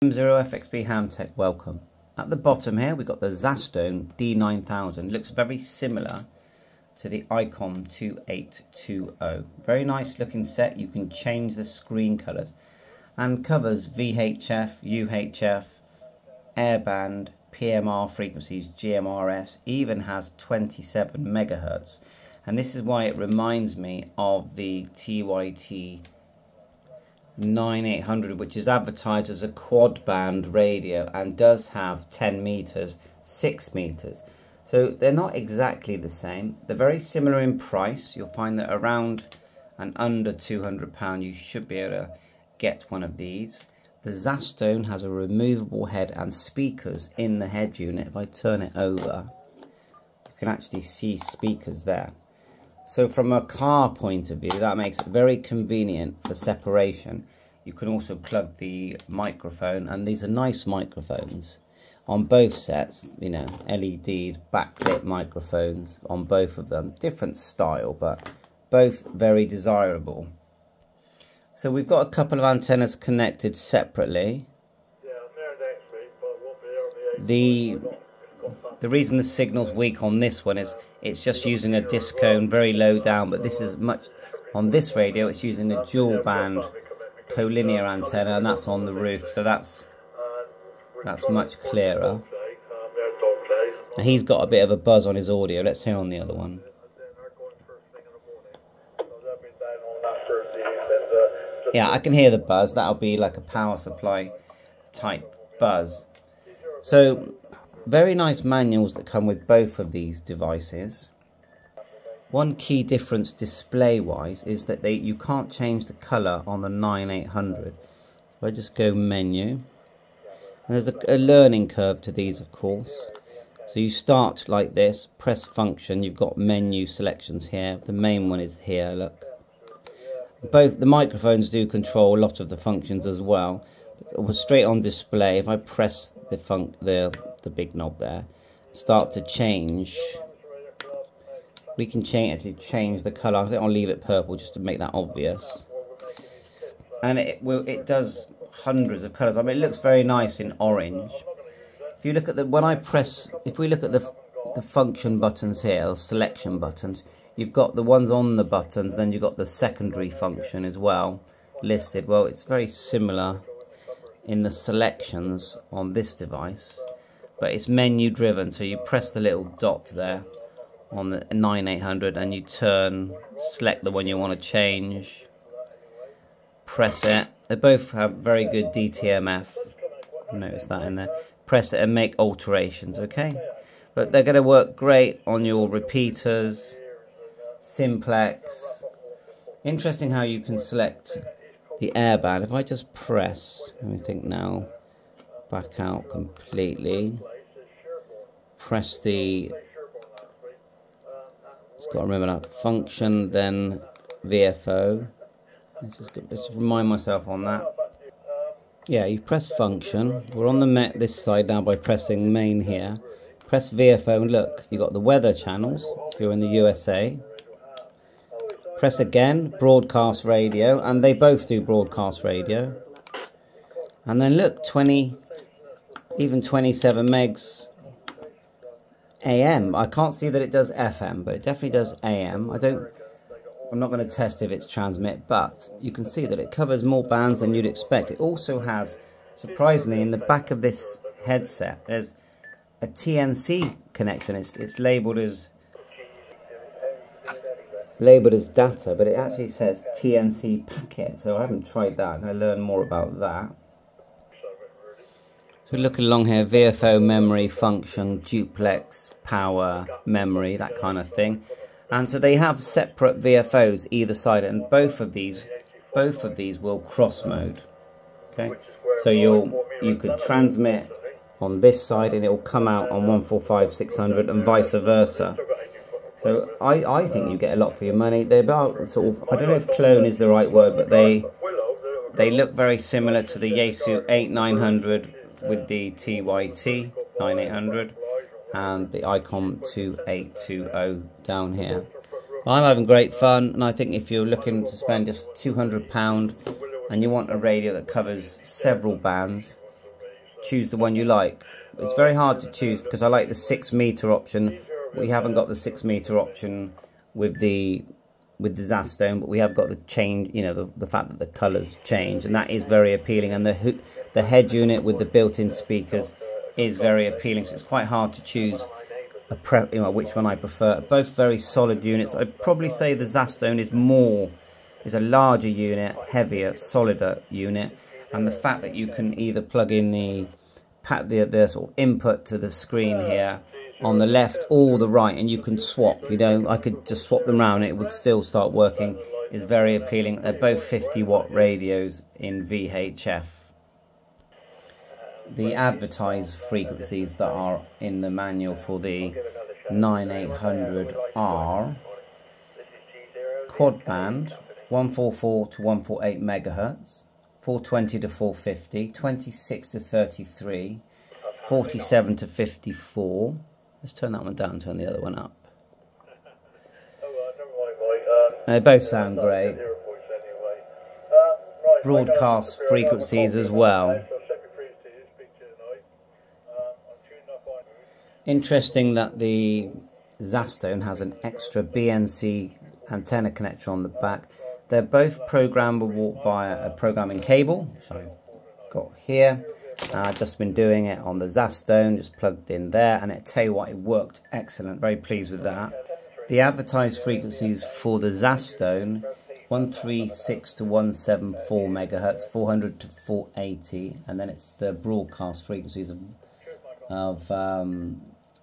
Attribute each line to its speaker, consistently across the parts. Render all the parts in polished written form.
Speaker 1: M0FXB Hamtech, welcome. At the bottom here we've got the Zastone D9000. Looks very similar to the Icom 2820. Very nice looking set. You can change the screen colours and covers VHF, UHF, airband, PMR frequencies, GMRS, even has 27 megahertz. And this is why it reminds me of the TYT 9800, which is advertised as a quad band radio and does have 10 meters, 6 meters. So they're not exactly the same. They're very similar in price. You'll find that around and under £200 you should be able to get one of these. The Zastone has a removable head and speakers in the head unit. If I turn it over, you can actually see speakers there. So from a car point of view, that makes it very convenient for separation. You can also plug the microphone, and these are nice microphones on both sets, you know, LEDs, backlit microphones on both of them. Different style, but both very desirable. So we've got a couple of antennas connected separately. The reason the signal's weak on this one is it's just using a disc cone very low down, but this is much on this radio. It's using a dual band collinear antenna, and that's on the roof, so that's much clearer. And he's got a bit of a buzz on his audio. Let's hear on the other one. Yeah, I can hear the buzz. That'll be like a power supply type buzz. So very nice manuals that come with both of these devices. One key difference display wise is that you can't change the colour on the 9800. If I just go menu, and there's a learning curve to these, of course. So you start like this, press function, you've got menu selections here. The main one is here, look. Both the microphones do control a lot of the functions as well. Straight on display, if I press the big knob there, start to change, we can change the colour. I think I'll leave it purple just to make that obvious. And it does hundreds of colours. I mean, it looks very nice in orange. If you look at if we look at the function buttons here, the selection buttons, you've got the ones on the buttons, then you've got the secondary function as well listed. Well, it's very similar in the selections on this device, but it's menu driven. So you press the little dot there on the 9800 and you select the one you want to change, press it. They both have very good DTMF, notice that in there. Press it and make alterations, okay? But they're going to work great on your repeaters, simplex. Interesting how you can select the airband. If I just press, let me think now, back out completely, press the, it's got to remember that function, then VFO. Let's just remind myself on that. Yeah, you press function. We're on this side now by pressing main here. Press VFO and look, you've got the weather channels if you're in the USA. Press again, broadcast radio, and they both do broadcast radio. And then look, even 27 megs AM. I can't see that it does FM, but it definitely does AM. I'm not going to test if it's transmit, but you can see that it covers more bands than you'd expect. It also has, surprisingly, in the back of this headset, there's a TNC connection. It's labelled as data, but it actually says TNC packet, so I haven't tried that. I'm going to learn more about that. So looking along here, VFO, memory, function, duplex, power, memory, that kind of thing. And so they have separate VFOs either side, and both of these will cross mode. Okay, so you could transmit on this side and it will come out on 145/600 and vice versa. So I think you get a lot for your money. They're about sort of, I don't know if clone is the right word, but they look very similar to the Yaesu 8900 with the TYT 9800 and the Icom 2820 down here. I'm having great fun, and I think if you're looking to spend just £200 and you want a radio that covers several bands, choose the one you like. It's very hard to choose because I like the 6 meter option. We haven't got the 6 meter option with the Zastone, but we have got the change, you know, the fact that the colours change, and that is very appealing. And the head unit with the built-in speakers is very appealing. So it's quite hard to choose which one I prefer. Both very solid units. I'd probably say the Zastone is a larger unit, heavier, solider unit, and the fact that you can either plug in the sort of input to the screen here on the left or the right, and you can swap, you know, I could just swap them around, it would still start working, is very appealing. They're both 50-watt radios in VHF. The advertised frequencies that are in the manual for the 9800R: quad band 144 to 148 megahertz, 420 to 450, 26 to 33, 47 to 54. Let's turn that one down and turn the other one up. They both sound great. Broadcast frequencies as well. Interesting that the Zastone has an extra BNC antenna connector on the back. They're both programmable via a programming cable, which I've got here. I've just been doing it on the Zastone, just plugged in there, and I tell you what, it worked excellent. Very pleased with that. The advertised frequencies for the Zastone: 136 to 174 megahertz, 400 to 480, and then it's the broadcast frequencies of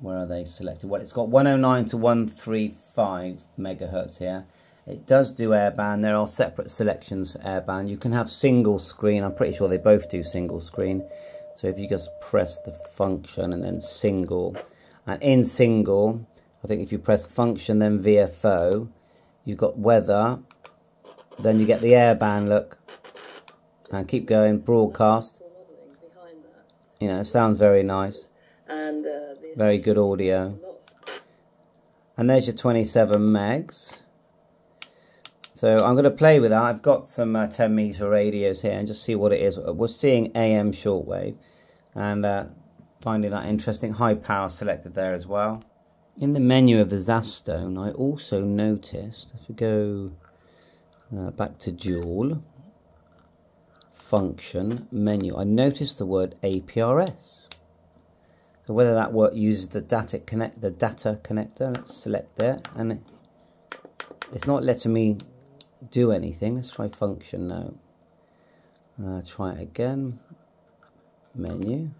Speaker 1: where are they selected? Well, it's got 109 to 135 megahertz here. It does do airband. There are separate selections for airband. You can have single screen. I'm pretty sure they both do single screen. So if you just press the function and then single, and in single, I think if you press function then VFO, you've got weather, then you get the airband look, and keep going, broadcast. You know, sounds very nice. And very good audio. And there's your 27 megs. So I'm going to play with that. I've got some 10 meter radios here and just see what it is. We're seeing AM shortwave and finding that interesting. High power selected there as well. In the menu of the Zastone, I also noticed, if we go back to dual, function, menu, I noticed the word APRS. So whether that uses the data connector, let's select that, and it's not letting me do anything. Let's try function now. Try it again. Menu.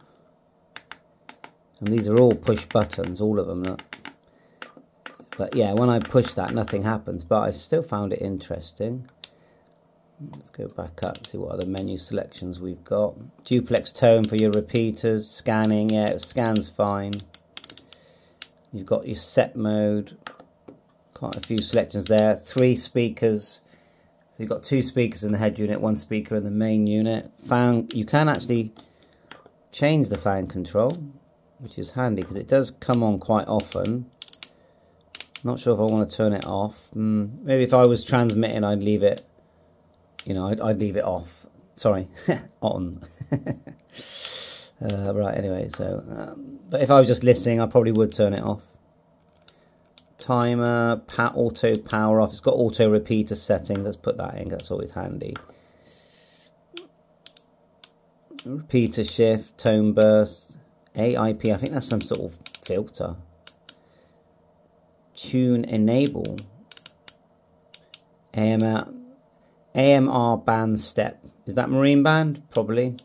Speaker 1: And these are all push buttons, all of them. Look. But yeah, when I push that, nothing happens. But I've still found it interesting. Let's go back up, see what other menu selections we've got. Duplex tone for your repeaters. Scanning, yeah, it scans fine. You've got your set mode. Quite a few selections there. 3 speakers. So you've got 2 speakers in the head unit, 1 speaker in the main unit. Fan, you can actually change the fan control, which is handy because it does come on quite often. Not sure if I want to turn it off. Maybe if I was transmitting, I'd leave it. You know, I'd leave it off. Sorry, on. Right. Anyway, so but if I was just listening, I probably would turn it off. Timer, auto power off. It's got auto repeater setting. Let's put that in. That's always handy. Repeater shift, tone burst, AIP. I think that's some sort of filter. Tune enable. AMR band step. Is that marine band? Probably.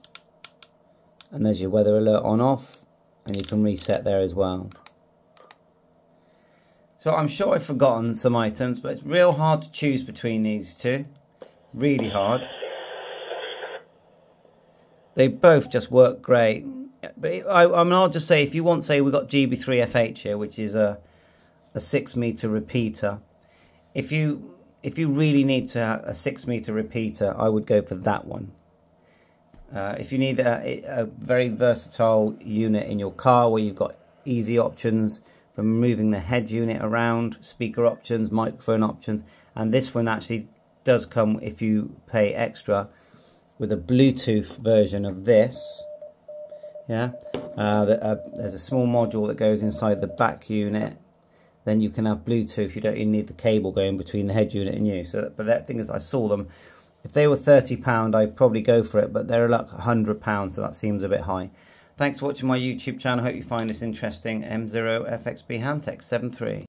Speaker 1: And there's your weather alert on off. And you can reset there as well. So I'm sure I've forgotten some items, but it's real hard to choose between these two. Really hard. They both just work great. But I'll just say, if you want, say, we've got GB3FH here, which is a 6 meter repeater. If you really need to have a 6 meter repeater, I would go for that one. If you need a very versatile unit in your car where you've got easy options from moving the head unit around, speaker options, microphone options, and this one actually does come, if you pay extra, with a Bluetooth version of this, Yeah, there's a small module that goes inside the back unit. Then you can have Bluetooth. You don't even need the cable going between the head unit and you. So, but that thing is, I saw them. If they were £30, I'd probably go for it, but they're like £100, so that seems a bit high. Thanks for watching my YouTube channel. Hope you find this interesting. M0 FXB Hamtech 7.3.